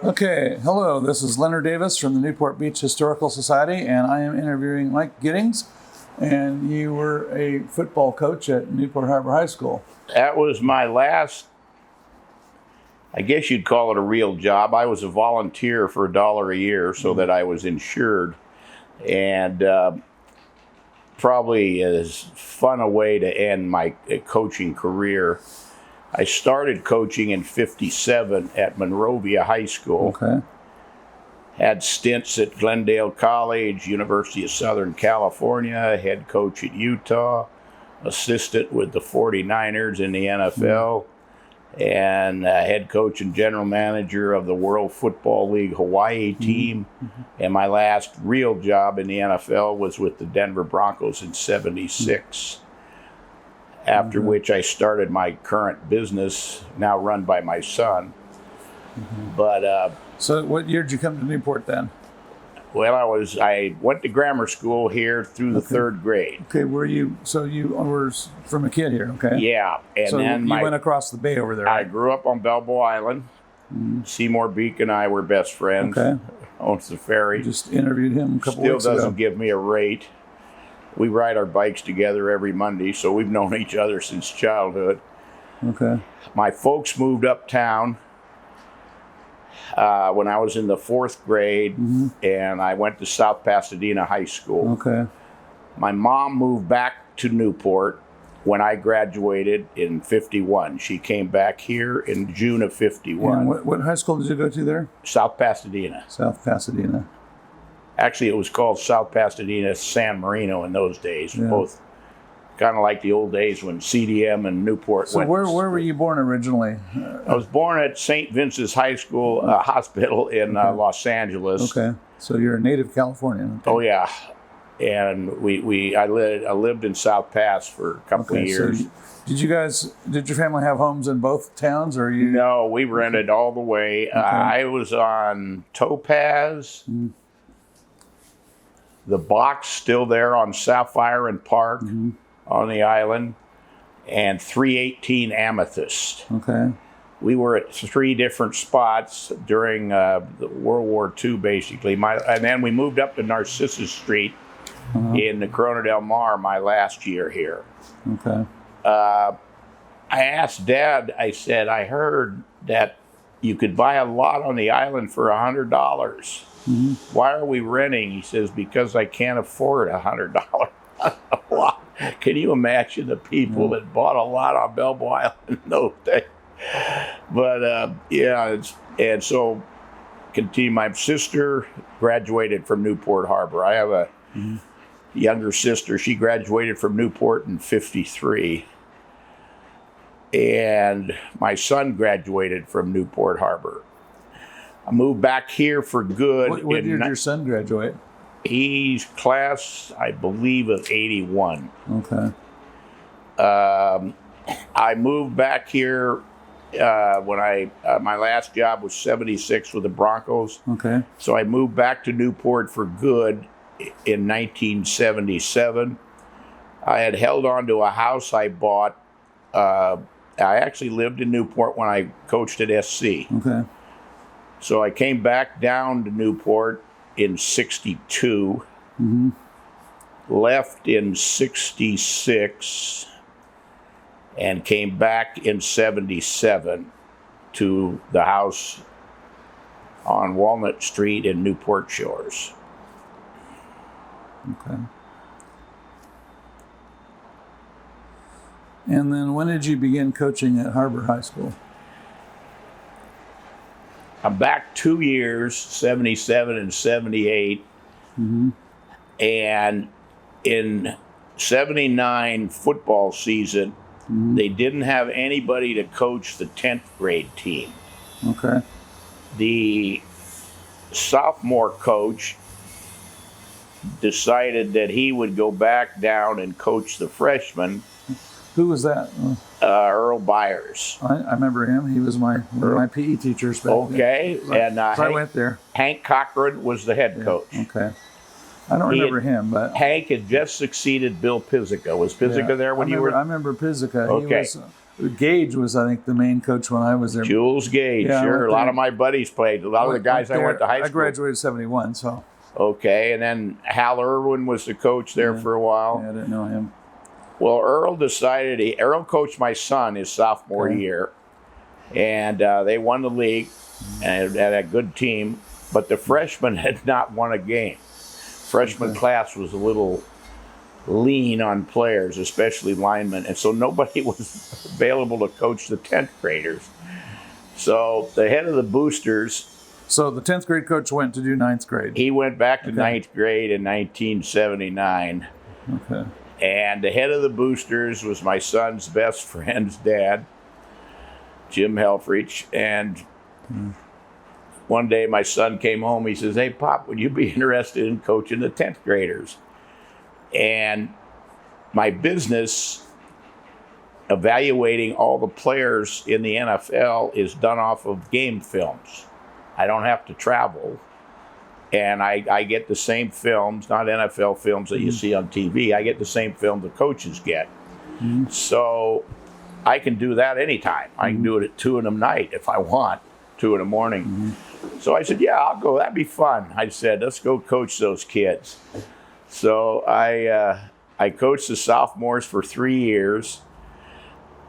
Okay, hello, this is Leonard Davis from the Newport Beach Historical Society, and I am interviewing Mike Giddings, and you were a football coach at Newport Harbor High School. That was my last, I guess you'd call it a real job. I was a volunteer for $1 a year so that I was insured, and probably as fun a way to end my coaching career. I started coaching in '57 at Monrovia High School. Okay. Had stints at Glendale College, University of Southern California, head coach at Utah, assistant with the 49ers in the NFL, and head coach and general manager of the World Football League Hawaii team. And my last real job in the NFL was with the Denver Broncos in '76. After which I started my current business, now run by my son. But So what year did you come to Newport then? well, I went to grammar school here through the third grade. Okay, so you were from a kid here, okay? Yeah, and So then you went across the bay over there, I right? grew up on Balboa Island. Seymour Beak and I were best friends. Okay. Owns the ferry. Just interviewed him a couple Still weeks doesn't ago. give me a rate. We ride our bikes together every Monday, so we've known each other since childhood. Okay. My folks moved uptown when I was in the fourth grade, and I went to South Pasadena High School. Okay. My mom moved back to Newport when I graduated in '51. She came back here in June of '51. And what high school did you go to there? South Pasadena. South Pasadena. Actually, it was called South Pasadena San Marino in those days. Yeah. Both kind of like the old days when CDM and Newport So went. where were you born originally? I was born at St. Vincent's High School Hospital in Los Angeles. Okay. So you're a native Californian. Okay. Oh yeah, and I lived in South Pass for a couple of years. So did your family have homes in both towns, or you? No, we rented all the way. I was on Topaz. The box still there on Sapphire and Park on the island, and 318 Amethyst. Okay. We were at 3 different spots during the World War II, basically. And then we moved up to Narcissus Street in the Corona del Mar my last year here. Okay. I asked Dad, I said, I heard that you could buy a lot on the island for $100. Why are we renting? He says, because I can't afford $100 a lot. Can you imagine the people that bought a lot on Balboa Island in those days? But and so continue. My sister graduated from Newport Harbor. I have a younger sister. She graduated from Newport in '53. And my son graduated from Newport Harbor. I moved back here for good. What year did your son graduate? He's class, I believe, of '81. Okay. I moved back here when my last job was '76 with the Broncos. Okay. So I moved back to Newport for good in 1977. I had held on to a house I bought. I actually lived in Newport when I coached at SC. Okay. So I came back down to Newport in '62, left in '66, and came back in '77 to the house on Walnut Street in Newport Shores. Okay. And then when did you begin coaching at Harbor High School? I'm back 2 years, '77 and '78. And in '79 football season, they didn't have anybody to coach the 10th grade team. Okay. The sophomore coach decided that he would go back down and coach the freshmen. Who was that? Earl Byers. I remember him. He was one of my PE teachers back then. Okay, and So I went there. Hank Cochran was the head coach. Okay. I don't remember him, but Hank had just succeeded Bill Pizzica. Was Pizzica there when you were? I remember Pizzica. Okay. Gage was, I think, the main coach when I was there. Jules Gage, Yeah, I sure. went A lot there. of my buddies played. A lot of the guys I went to high school. I graduated 71, so. Okay, and then Hal Irwin was the coach there for a while. Yeah, I didn't know him. Well, Earl coached my son his sophomore year, and they won the league and had a good team, but the freshmen had not won a game. Freshman class was a little lean on players, especially linemen, and so nobody was available to coach the 10th graders. So the head of the boosters. So the 10th grade coach went to do 9th grade. He went back to 9th grade in 1979. Okay. And the head of the boosters was my son's best friend's dad, Jim Helfrich. And one day my son came home. He says, "Hey, Pop, would you be interested in coaching the 10th graders?" And my business, evaluating all the players in the NFL, is done off of game films. I don't have to travel. And I get the same films, not NFL films that you see on TV. I get the same film the coaches get. So I can do that anytime. I can do it at 2 in the night if I want, 2 in the morning. So I said, yeah, I'll go. That'd be fun. I said, let's go coach those kids. So I coached the sophomores for 3 years.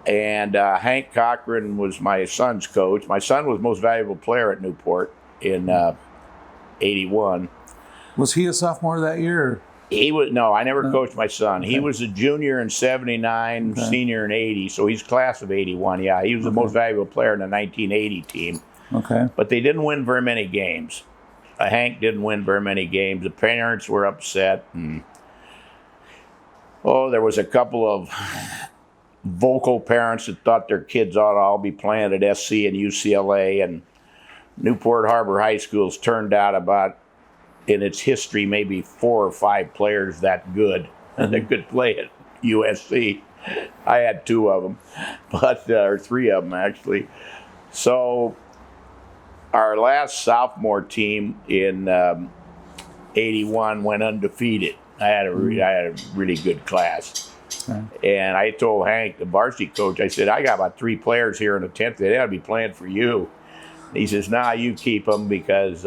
And Hank Cochran was my son's coach. My son was most valuable player at Newport in 81. Was he a sophomore that year? Or? He was I never coached my son. He was a junior in 79, senior in 80, so he's class of 81. Yeah, he was the most valuable player in the 1980 team. Okay. But they didn't win very many games. Hank didn't win very many games. The parents were upset. And, there was a couple of vocal parents that thought their kids ought to all be playing at SC and UCLA, and Newport Harbor High School's turned out about, in its history, maybe 4 or 5 players that good and that could play at USC. I had 2 of them, or 3 of them actually. So our last sophomore team in 81 went undefeated. I had a really good class. And I told Hank, the varsity coach, I said, I got about 3 players here in the 10th. They ought to be playing for you. He says, "Nah, you keep them because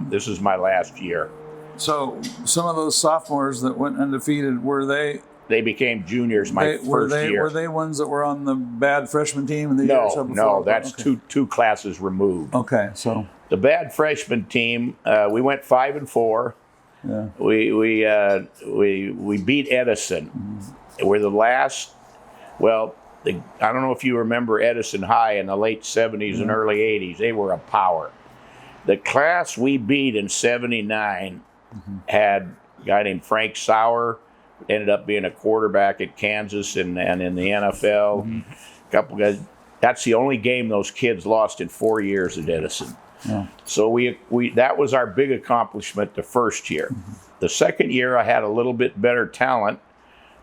this is my last year." So some of those sophomores that went undefeated, were they? They became juniors first year. Were they ones that were on the bad freshman team in the year or so before? No, that's two classes removed. Okay, so the bad freshman team, we went 5-4. Yeah. We beat Edison. We're the last. Well, I don't know if you remember Edison High in the late 70s and early 80s. They were a power. The class we beat in 79 had a guy named Frank Sauer, ended up being a quarterback at Kansas and in the NFL. A couple guys. That's the only game those kids lost in 4 years at Edison. Yeah. So we that was our big accomplishment the first year. The second year I had a little bit better talent.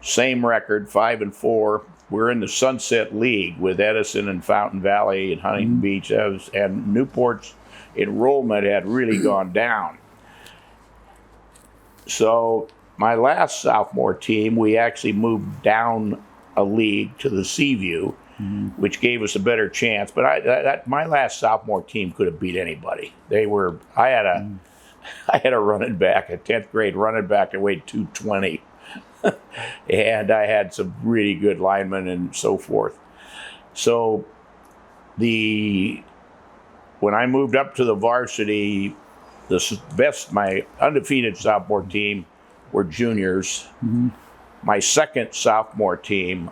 Same record, 5-4. We're in the Sunset League with Edison and Fountain Valley and Huntington Beach, and Newport's enrollment had really gone down. So my last sophomore team, we actually moved down a league to the Seaview, which gave us a better chance. But my last sophomore team could have beat anybody. I had a running back, a 10th grade running back that weighed 220. And I had some really good linemen and so forth. So when I moved up to the varsity, my undefeated sophomore team were juniors. My second sophomore team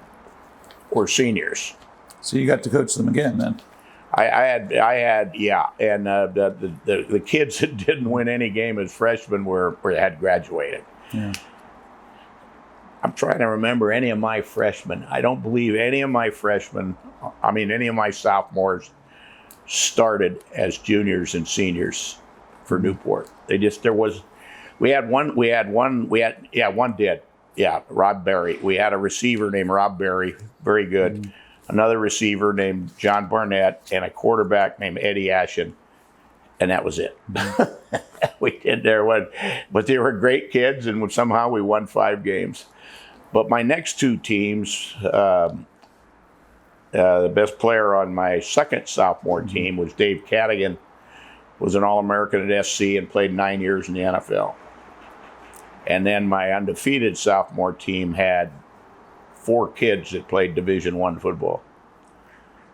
were seniors. So you got to coach them again then? I had, and the kids that didn't win any game as freshmen had graduated. Yeah. I'm trying to remember any of my freshmen. I don't believe any of my sophomores started as juniors and seniors for Newport. One did. Yeah, Rob Berry. We had a receiver named Rob Berry, very good. Another receiver named John Barnett, and a quarterback named Eddie Ashen. And that was it. We did there one, but they were great kids, and somehow we won 5 games. But my next 2 teams, The best player on my second sophomore team was Dave Cadigan, was an All-American at SC and played 9 years in the NFL. And then my undefeated sophomore team had 4 kids that played Division I football,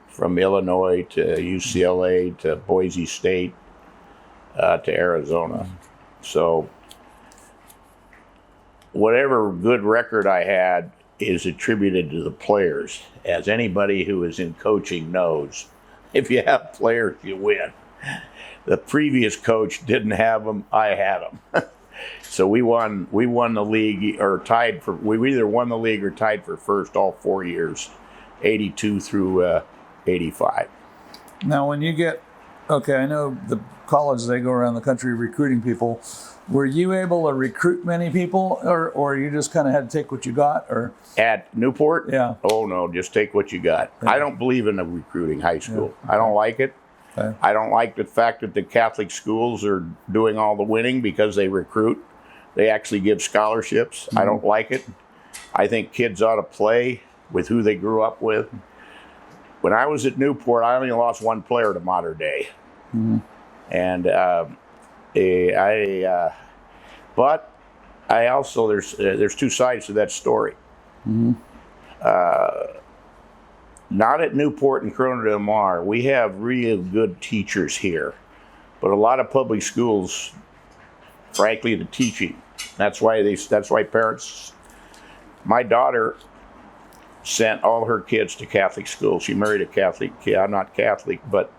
from Illinois to UCLA to Boise State to Arizona. So whatever good record I had is attributed to the players. As anybody who is in coaching knows, if you have players, you win. The previous coach didn't have them, I had them. So we won the league, or tied for, we either won the league or tied for first all 4 years, 82 through 85. Now, when you get, okay, I know the college, they go around the country recruiting people. Were you able to recruit many people, or you just kind of had to take what you got? Or at Newport? Yeah. Oh, no, just take what you got. Yeah. I don't believe in recruiting high school. Yeah. I don't like it. Okay. I don't like the fact that the Catholic schools are doing all the winning because they recruit. They actually give scholarships. I don't like it. I think kids ought to play with who they grew up with. When I was at Newport, I only lost 1 player to modern day. And but I also, there's 2 sides to that story. Not at Newport and Corona del Mar. We have really good teachers here, but a lot of public schools, frankly, the teaching. That's why parents. My daughter sent all her kids to Catholic school. She married a Catholic kid. I'm not Catholic, but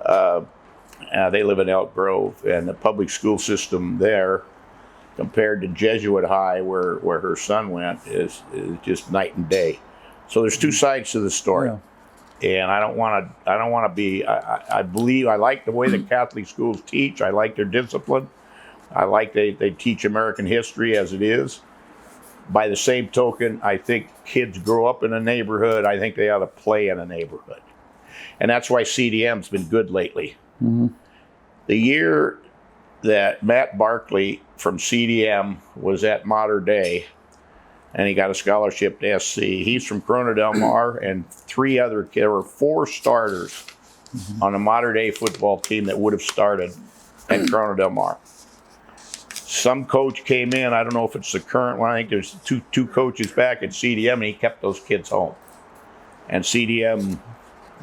they live in Elk Grove, and the public school system there, compared to Jesuit High, where her son went, is just night and day. So there's 2 sides to the story, and I don't want to be. I believe I like the way the Catholic schools teach. I like their discipline. I like they teach American history as it is. By the same token, I think kids grow up in a neighborhood. I think they ought to play in a neighborhood, and that's why CDM's been good lately. The year that Matt Barkley from CDM was at Mater Dei, and he got a scholarship to SC. He's from Corona del Mar, and 3 other, there were 4 starters on the Mater Dei football team that would have started at Corona del Mar. Some coach came in, I don't know if it's the current one, I think there's two coaches back at CDM, and he kept those kids home. And CDM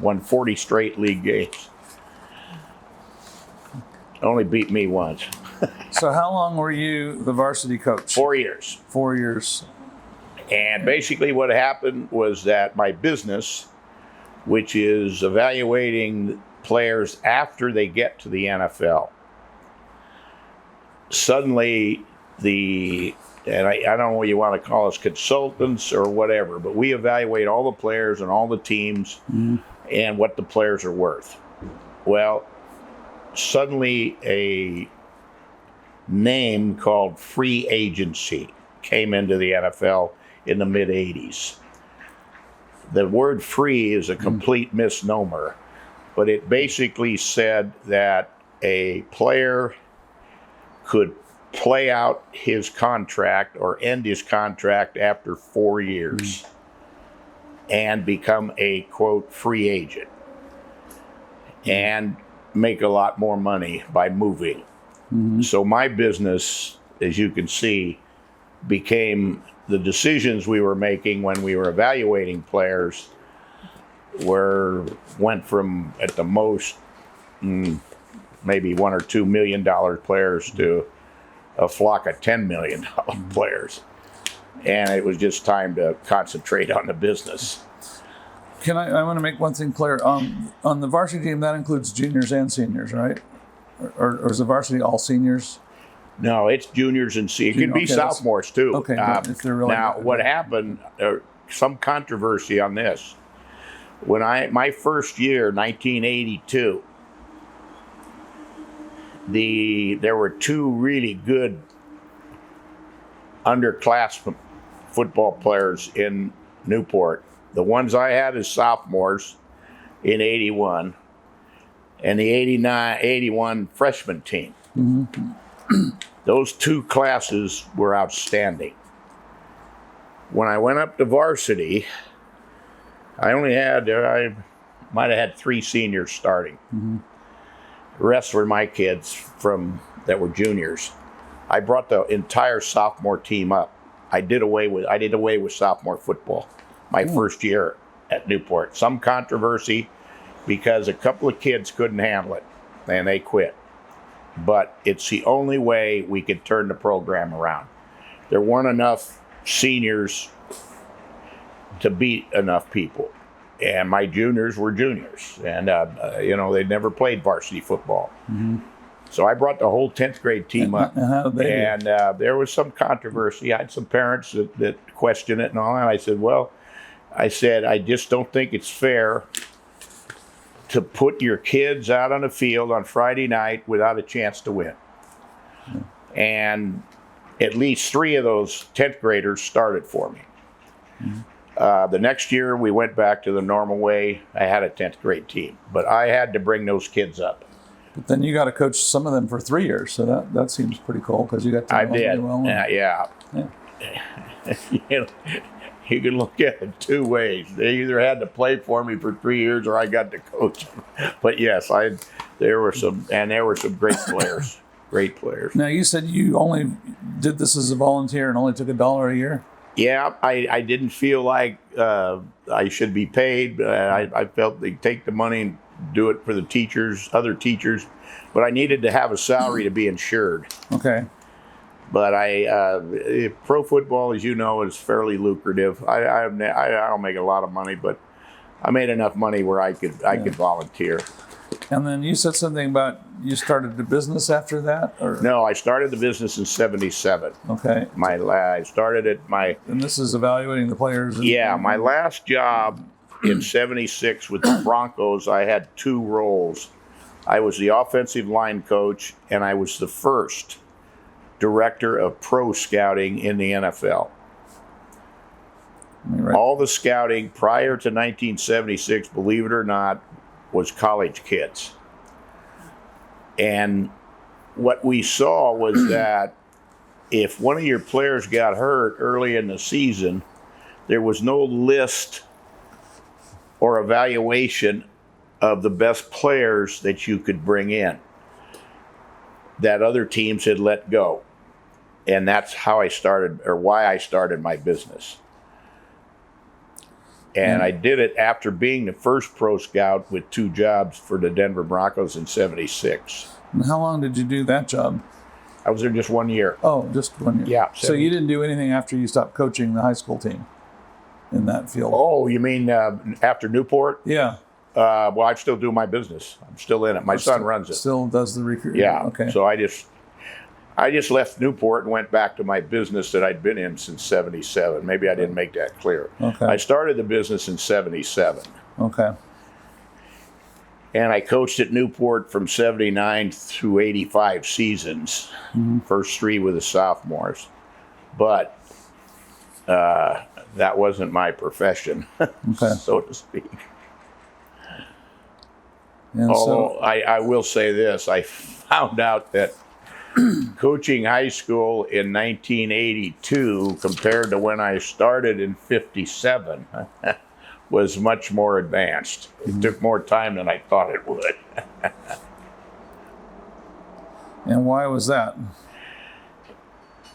won 40 straight league games. Only beat me once. So how long were you the varsity coach? 4 years. 4 years. And basically what happened was that my business, which is evaluating players after they get to the NFL, suddenly and I don't know what you want to call us, consultants or whatever, but we evaluate all the players and all the teams and what the players are worth. Well, suddenly a name called free agency came into the NFL in the mid-'80s. The word free is a complete misnomer, but it basically said that a player could play out his contract or end his contract after 4 years and become a, quote, free agent and make a lot more money by moving. So my business, as you can see, became the decisions we were making when we were evaluating players went from at the most maybe $1 or $2 million players to a flock of $10 million players. And it was just time to concentrate on the business. I want to make one thing clear. On the varsity team, that includes juniors and seniors, right? Or is the varsity all seniors? No, it's juniors and seniors. It could be sophomores too. Okay, if they're really now, what happened, some controversy on this. When my first year, 1982, there were 2 really good underclassmen football players in Newport. The ones I had as sophomores in 81 and the 81 freshman team. Those 2 classes were outstanding. When I went up to varsity, I might have had 3 seniors starting. The rest were my kids that were juniors. I brought the entire sophomore team up. I did away with sophomore football my first year at Newport. Some controversy because a couple of kids couldn't handle it and they quit. But it's the only way we could turn the program around. There weren't enough seniors to beat enough people. And my juniors were juniors. And, they'd never played varsity football. So I brought the whole 10th grade team up. And there was some controversy. I had some parents that questioned it and all that. I said, I just don't think it's fair to put your kids out on the field on Friday night without a chance to win. And at least 3 of those 10th graders started for me. The next year, we went back to the normal way. I had a 10th grade team, but I had to bring those kids up. But then you got to coach some of them for 3 years, so that seems pretty cool because you got to. I did. Yeah. You can look at it 2 ways. They either had to play for me for 3 years, or I got to coach them. But yes, there were some great players. Great players. Now you said you only did this as a volunteer and only took $1 a year. Yeah, I didn't feel like I should be paid. I felt they'd take the money and do it for the other teachers, but I needed to have a salary to be insured. Okay. But pro football, as you know, is fairly lucrative. I don't make a lot of money, but I made enough money where I could volunteer. And then you said something about you started the business after that, or no? I started the business in '77. Okay. I started at my. And this is evaluating the players. My last job in '76 with the Broncos, I had 2 roles. I was the offensive line coach, and I was the first director of pro scouting in the NFL. Right. All the scouting prior to 1976, believe it or not, was college kids. And what we saw was that if one of your players got hurt early in the season, there was no list or evaluation of the best players that you could bring in that other teams had let go. And that's how I started, or why I started my business. And I did it after being the first pro scout with 2 jobs for the Denver Broncos in '76. And how long did you do that job? I was there just 1 year. Oh, just 1 year. Yeah. So you didn't do anything after you stopped coaching the high school team in that field? Oh, you mean after Newport? Yeah. Well, I still do my business. I'm still in it. My son runs it. Still does the recruiting? Yeah. Okay. So I just left Newport and went back to my business that I'd been in since '77. Maybe I didn't make that clear. Okay. I started the business in '77. Okay. And I coached at Newport from '79 through '85 seasons. First 3 with the sophomores. But that wasn't my profession, so to speak. And although I will say this, I found out that coaching high school in 1982 compared to when I started in '57 was much more advanced. It took more time than I thought it would. And why was that?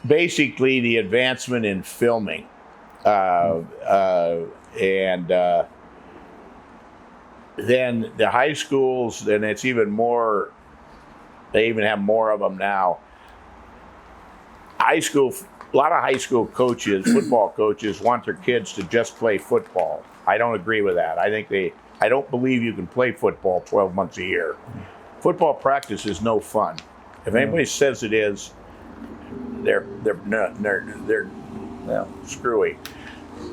Basically, the advancement in filming. Then the high schools, and it's even more, they even have more of them now. A lot of high school coaches, football coaches, want their kids to just play football. I don't agree with that. I don't believe you can play football 12 months a year. Football practice is no fun. If anybody says it is, they're screwy.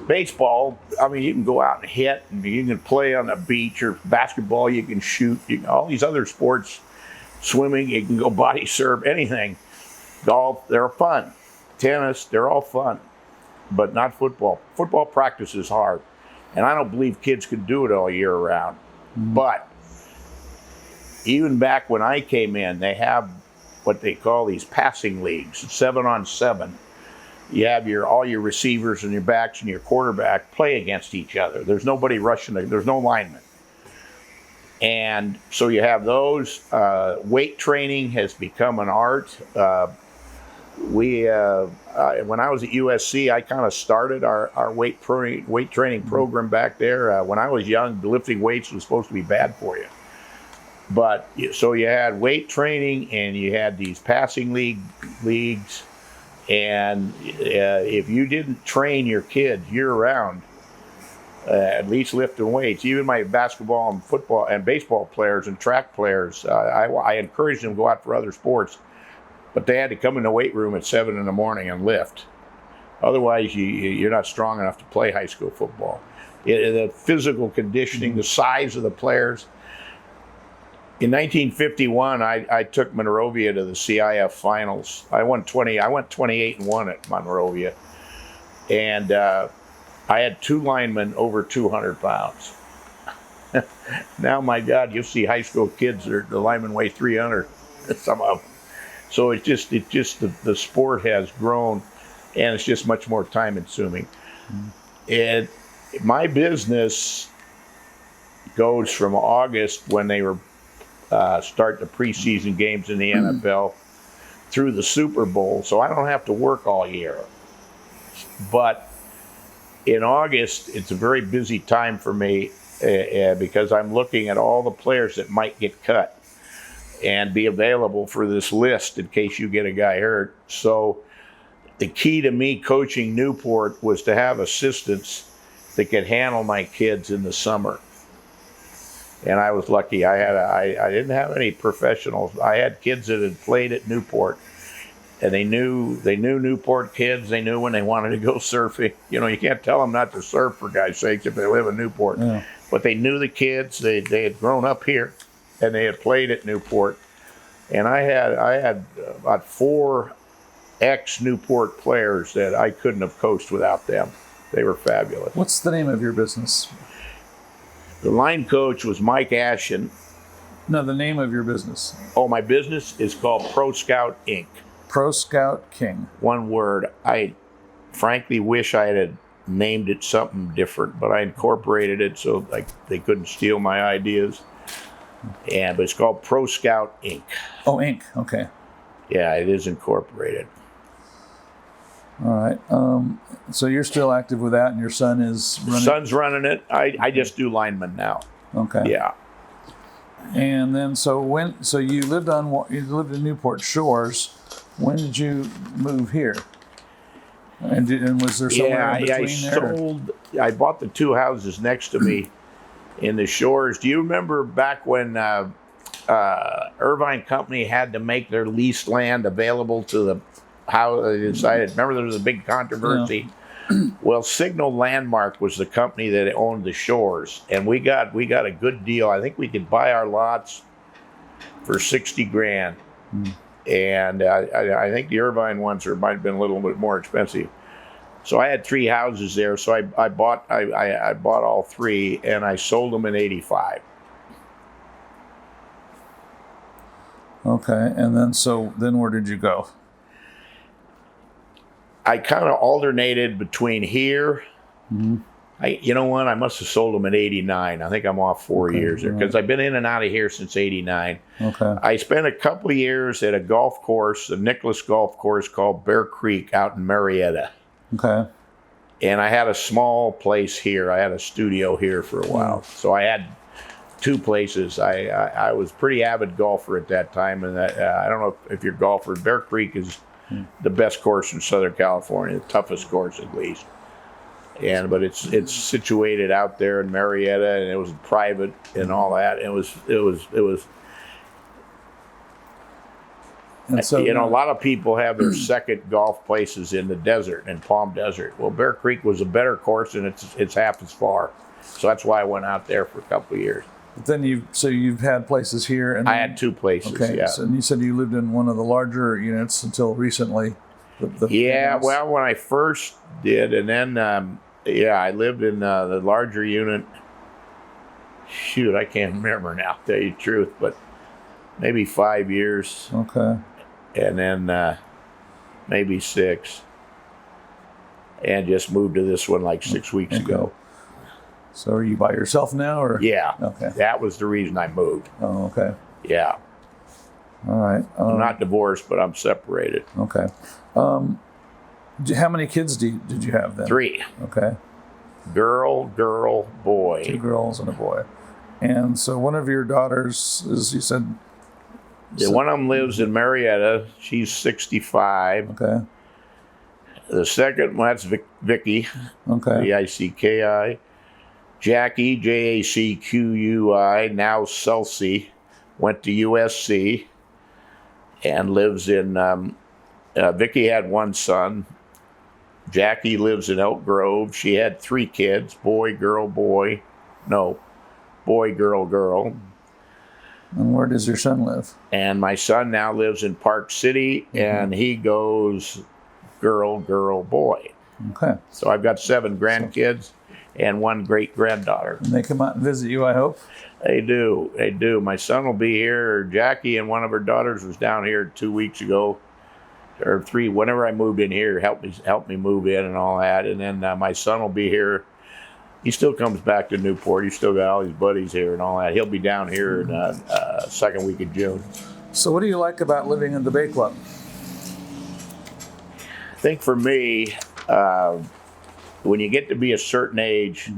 Baseball, I mean, you can go out and hit, and you can play on the beach, or basketball, you can shoot. All these other sports, swimming, you can go body surf, anything. Golf, they're fun. Tennis, they're all fun, but not football. Football practice is hard, and I don't believe kids could do it all year round. But even back when I came in, they have what they call these passing leagues, 7-on-7. you have all your receivers and your backs and your quarterback play against each other. There's nobody rushing. There's no linemen. And so you have those. Weight training has become an art. When I was at USC, I kind of started our weight training program back there. When I was young, lifting weights was supposed to be bad for you. But so you had weight training, and you had these passing leagues, and if you didn't train your kids year round, at least lifting weights, even my basketball and football and baseball players and track players, I encouraged them to go out for other sports, but they had to come in the weight room at 7 in the morning and lift. Otherwise, you're not strong enough to play high school football. The physical conditioning, the size of the players. In 1951, I took Monrovia to the CIF finals. I went 28-1 at Monrovia, and I had 2 linemen over 200 pounds. Now, my God, you'll see high school kids, the linemen weigh 300, some of them. So it's just the sport has grown, and it's just much more time consuming. And my business goes from August, when they were start the preseason games in the NFL, through the Super Bowl. So I don't have to work all year. But in August, it's a very busy time for me because I'm looking at all the players that might get cut and be available for this list in case you get a guy hurt. So the key to me coaching Newport was to have assistants that could handle my kids in the summer. And I was lucky. I didn't have any professionals. I had kids that had played at Newport, and they knew Newport kids. They knew when they wanted to go surfing. You know, you can't tell them not to surf, for God's sakes, if they live in Newport. Yeah. But they knew the kids. They had grown up here, and they had played at Newport. And I had about 4 ex-Newport players that I couldn't have coached without them. They were fabulous. What's the name of your business? The line coach was Mike Ashen. No, the name of your business. Oh, my business is called Pro Scout Inc. Pro Scout King. One word. I frankly wish I had named it something different, but I incorporated it so they couldn't steal my ideas. But it's called Pro Scout Inc. Oh, Inc. Okay. Yeah, it is incorporated. All right. So you're still active with that, and your son is running? Son's running it. I just do linemen now. Okay. Yeah. And then so you lived in Newport Shores. When did you move here? And was there somewhere in between there? I bought the 2 houses next to me in the Shores. Do you remember back when Irvine Company had to make their leased land available to the how they decided? Remember, there was a big controversy. Yeah. Well, Signal Landmark was the company that owned the Shores, and we got a good deal. I think we could buy our lots for $60,000, and I think the Irvine ones might have been a little bit more expensive. So I had 3 houses there. So I bought all 3, and I sold them in '85. Okay, and then where did you go? I kind of alternated between here. Mm-hmm. You know what? I must have sold them in '89. I think I'm off 4 years there because I've been in and out of here since '89. Okay. I spent a couple of years at a golf course, the Nicholas Golf Course called Bear Creek out in Marietta. Okay. And I had a small place here. I had a studio here for a while. So I had 2 places. I was a pretty avid golfer at that time, and I don't know if you're a golfer. Bear Creek is the best course in Southern California, the toughest course at least. But it's situated out there in Marietta, and it was private and all that. It was. And so, a lot of people have their second golf places in the desert, in Palm Desert. Well, Bear Creek was a better course, and it's half as far. So that's why I went out there for a couple of years. But then you've had places here, and I had 2 places. Okay, yeah. So, and you said you lived in one of the larger units until recently. Well, when I first did, and then I lived in the larger unit. Shoot, I can't remember now, to tell you the truth, but maybe 5 years. Okay. And then maybe 6. and just moved to this one like 6 weeks ago. So are you by yourself now, or? Yeah. Okay. That was the reason I moved. Oh, okay. Yeah. All right. I'm not divorced, but I'm separated. Okay. How many kids did you have then? 3. Okay. Girl, boy. 2 girls and a boy. And so one of your daughters is, you said? One of them lives in Marietta. She's 65. Okay. The second one, that's Vicky. Okay. V-I-C-K-I. Jackie, J-A-C-Q-U-I, now Celsi, went to USC and lives in, Vicky had 1 son. Jackie lives in Elk Grove. She had 3 kids, boy, girl, boy. No, boy, girl. And where does your son live? And my son now lives in Park City, and he goes girl, boy. Okay. So I've got 7 grandkids and 1 great-granddaughter. And they come out and visit you, I hope? They do. My son will be here. Jackie and one of her daughters was down here 2 weeks ago, or 3. Whenever I moved in here, helped me move in and all that. And then my son will be here. He still comes back to Newport. He's still got all his buddies here and all that. He'll be down here in second week of June. So what do you like about living in the Bay Club? I think for me, when you get to be a certain age,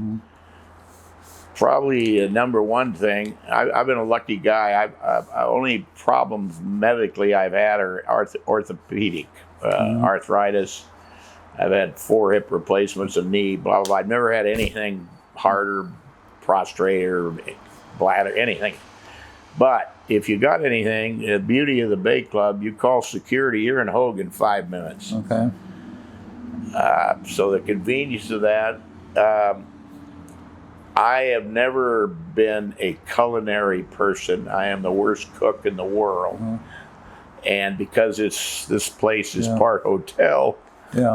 probably a number one thing, I've been a lucky guy. Only problems medically I've had are orthopedic, arthritis. I've had 4 hip replacements, a knee, blah, blah, blah. I've never had anything harder, prostrate or bladder, anything. But if you got anything, the beauty of the Bay Club, you call security, you're in Hogue in 5 minutes. Okay. So the convenience of that, I have never been a culinary person. I am the worst cook in the world. And because this place is part hotel,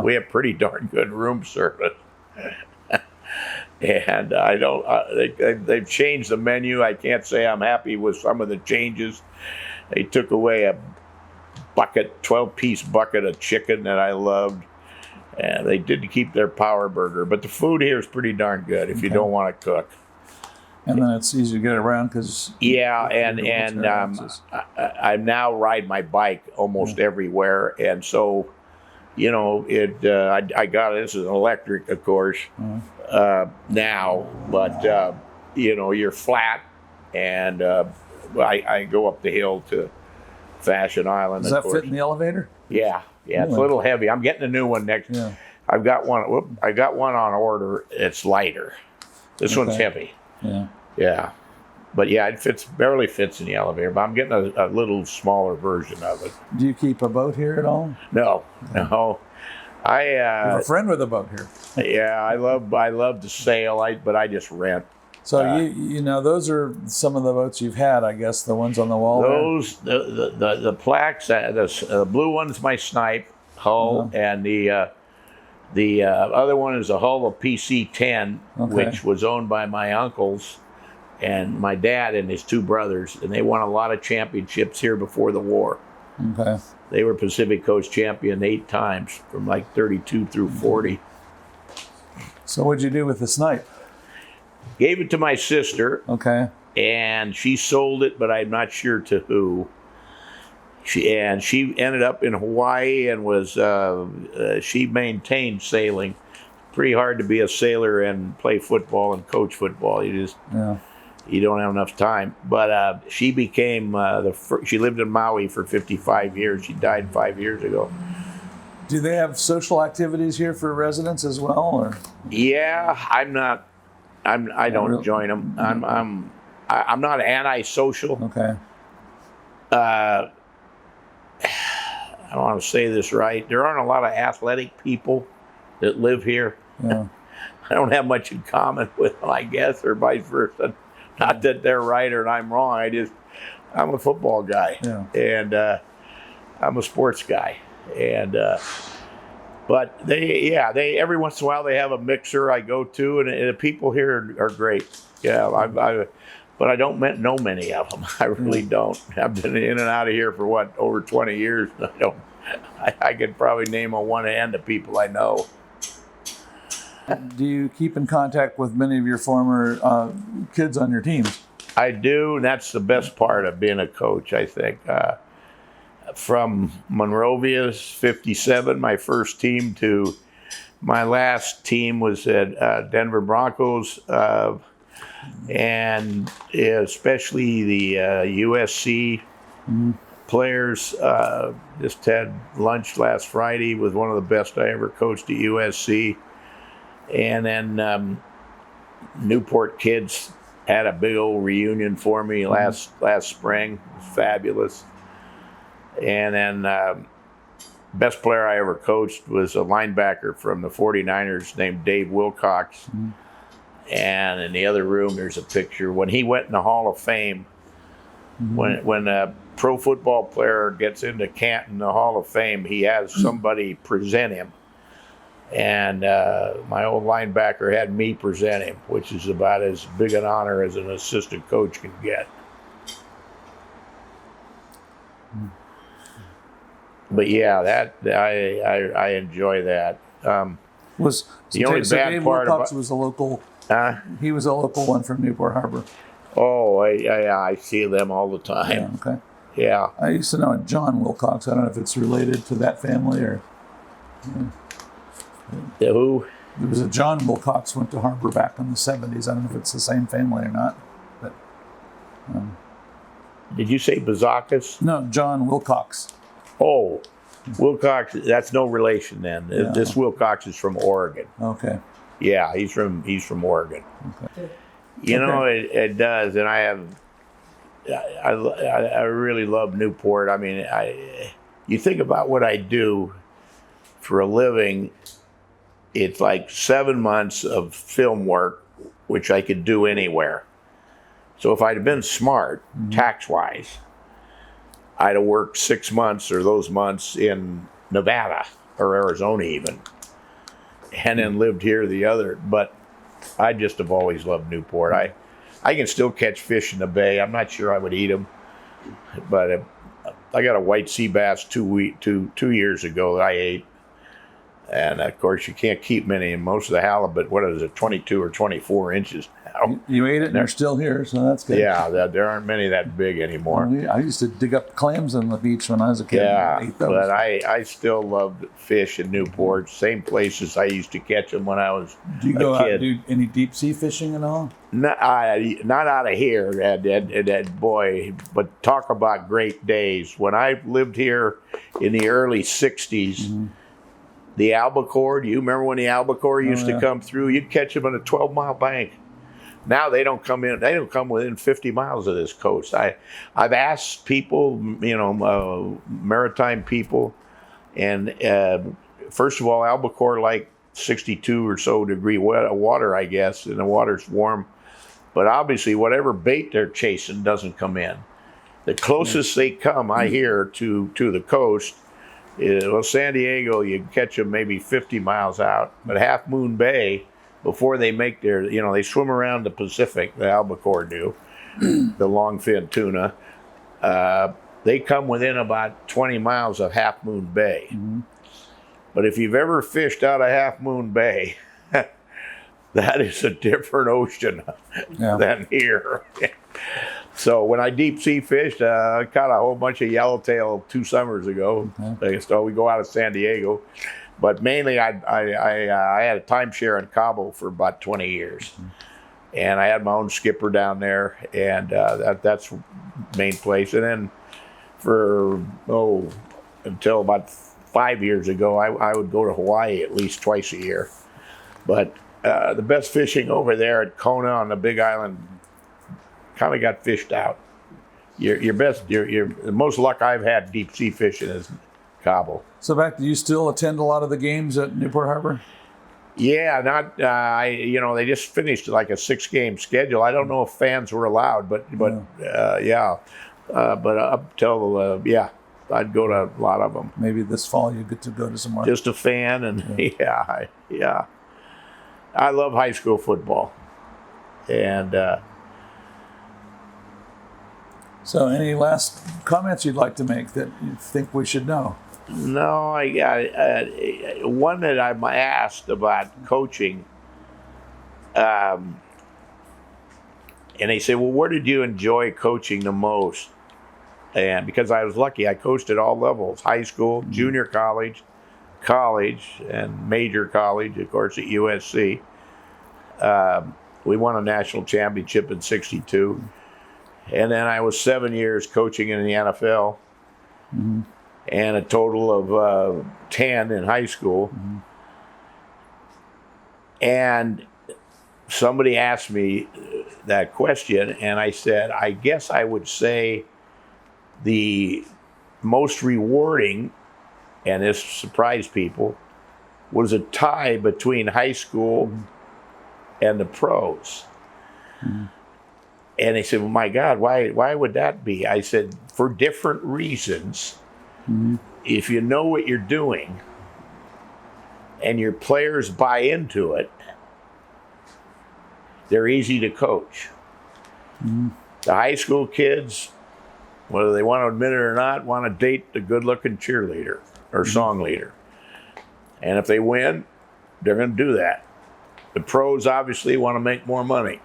we have pretty darn good room service. And they've changed the menu. I can't say I'm happy with some of the changes. They took away a 12-piece bucket of chicken that I loved. And they did keep their power burger, but the food here is pretty darn good if you don't want to cook. And then it's easy to get around because I now ride my bike almost everywhere, and so I got this is an electric, of course, now, but you're flat, and I go up the hill to Fashion Island. Does that fit in the elevator? Yeah, it's a little heavy. I'm getting a new one next. Yeah. I've got one. I got one on order. It's lighter. This one's heavy. Yeah. But yeah, barely fits in the elevator. But I'm getting a little smaller version of it. Do you keep a boat here at all? No. I have a friend with a boat here. Yeah, I love to sail. But I just rent. So those are some of the boats you've had, I guess, the ones on the wall. Those the plaques. The blue one's my Snipe hull, and the other one is a hull of PC-10, which was owned by my uncles and my dad and his 2 brothers, and they won a lot of championships here before the war. Okay. They were Pacific Coast champion 8 times from like 32 through 40. So what'd you do with the Snipe? Gave it to my sister. Okay. And she sold it, but I'm not sure to who. She ended up in Hawaii and was she maintained sailing. Pretty hard to be a sailor and play football and coach football. You don't have enough time. But she became she lived in Maui for 55 years. She died 5 years ago. Do they have social activities here for residents as well, or? Yeah, I don't join them. I'm not antisocial. Okay. I don't want to say this right. There aren't a lot of athletic people that live here. Yeah. I don't have much in common with them, I guess, or vice versa. Not that they're right or I'm wrong. I'm a football guy, and I'm a sports guy, and but they every once in a while they have a mixer I go to, and the people here are great. Yeah, but I don't know many of them. I really don't. I've been in and out of here for over 20 years. I could probably name on one hand the people I know. Do you keep in contact with many of your former kids on your teams? I do, and that's the best part of being a coach, I think. From Monrovia's 57, my first team, to my last team was at Denver Broncos, and especially the USC players. Just had lunch last Friday with one of the best I ever coached at USC. And then Newport kids had a big old reunion for me last spring. It was fabulous. And then best player I ever coached was a linebacker from the 49ers named Dave Wilcox. And in the other room, there's a picture. When he went in the Hall of Fame, when a pro football player gets into Canton, the Hall of Fame, he has somebody present him. And my old linebacker had me present him, which is about as big an honor as an assistant coach can get. But yeah, that I enjoy that. Was the only so bad Dave part Wilcox about was a local. He was a local one from Newport Harbor. Oh, I see them all the time. Yeah, okay. Yeah. I used to know John Wilcox. I don't know if it's related to that family or. Who? There was a John Wilcox went to Harbor back in the 70s. I don't know if it's the same family or not. But Did you say Bazakis? no, John Wilcox. Oh, Wilcox. That's no relation then. Yeah. This Wilcox is from Oregon. Okay. Yeah, he's from Oregon. Okay. You know, it does, and I really love Newport. I mean, you think about what I do for a living. It's like 7 months of film work, which I could do anywhere. So if I'd have been smart, tax-wise, I'd have worked 6 months or those months in Nevada or Arizona even, and then lived here the other. But I just have always loved Newport. I can still catch fish in the bay. I'm not sure I would eat them, but I got a white sea bass 2 years ago that I ate. And of course, you can't keep many. And most of the halibut, what is it, 22 or 24 inches now? You ate it and they're still here, so that's good. Yeah, there aren't many that big anymore. I used to dig up clams on the beach when I was a kid. Yeah, and ate those. but I still loved fish in Newport. Same places I used to catch them when I was Do you go a out kid. and do any deep sea fishing at all? Not out of here, boy. But talk about great days. When I lived here in the early '60s, the albacore. Do you remember when the albacore used to come through? You'd catch them on a 12-mile bank. Now they don't come in. They don't come within 50 miles of this coast. I've asked people, maritime people, and first of all, albacore like 62 or so degree water, I guess, and the water's warm. But obviously, whatever bait they're chasing doesn't come in. The closest they come, I hear, to the coast is, well, San Diego, you can catch them maybe 50 miles out. But Half Moon Bay, before they make their, they swim around the Pacific, the albacore do, the longfin tuna. They come within about 20 miles of Half Moon Bay. But if you've ever fished out of Half Moon Bay, that is a different ocean than here. So when I deep sea fished, I caught a whole bunch of yellowtail 2 summers ago. So we go out of San Diego. But mainly I had a timeshare in Cabo for about 20 years. And I had my own skipper down there, and that's the main place. And then until about 5 years ago, I would go to Hawaii at least twice a year. But the best fishing over there at Kona on the Big Island kind of got fished out. The most luck I've had deep sea fishing is Cabo. So do you still attend a lot of the games at Newport Harbor? Yeah, they just finished like a 6-game schedule. I don't know if fans were allowed, but up till I'd go to a lot of them. Maybe this fall you get to go to some more. Just a fan, and yeah. I love high school football, and so any last comments you'd like to make that you think we should know? No, I got one that I'm asked about coaching and they said, well, where did you enjoy coaching the most? And because I was lucky, I coached at all levels, high school, junior college, and major college, of course, at USC. We won a national championship in '62. And then I was 7 years coaching in the NFL, and a total of 10 in high school. And somebody asked me that question, and I said, I guess I would say the most rewarding, and this surprised people, was a tie between high school and the pros. And they said, well, my God, why would that be? I said, for different reasons. If you know what you're doing and your players buy into it, they're easy to coach. The high school kids, whether they want to admit it or not, want to date the good-looking cheerleader or song leader. And if they win, they're going to do that. The pros obviously want to make more money.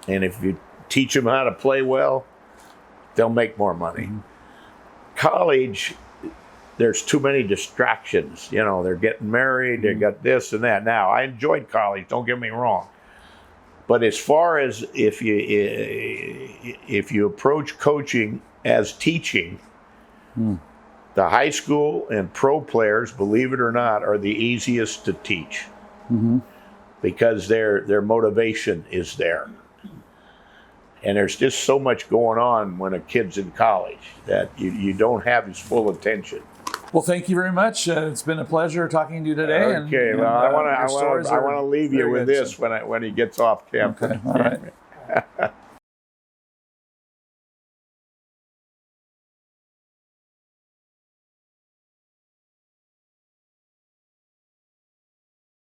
And if you teach them how to play well, they'll make more money. College, there's too many distractions. You know, they're getting married, they got this and that. Now, I enjoyed college, don't get me wrong. But as far as if you approach coaching as teaching, the high school and pro players, believe it or not, are the easiest to teach because their motivation is there. And there's just so much going on when a kid's in college that you don't have his full attention. Well, thank you very much. It's been a pleasure talking to you today. Okay, well, I want to leave you with this when he gets off campus. Okay, all right.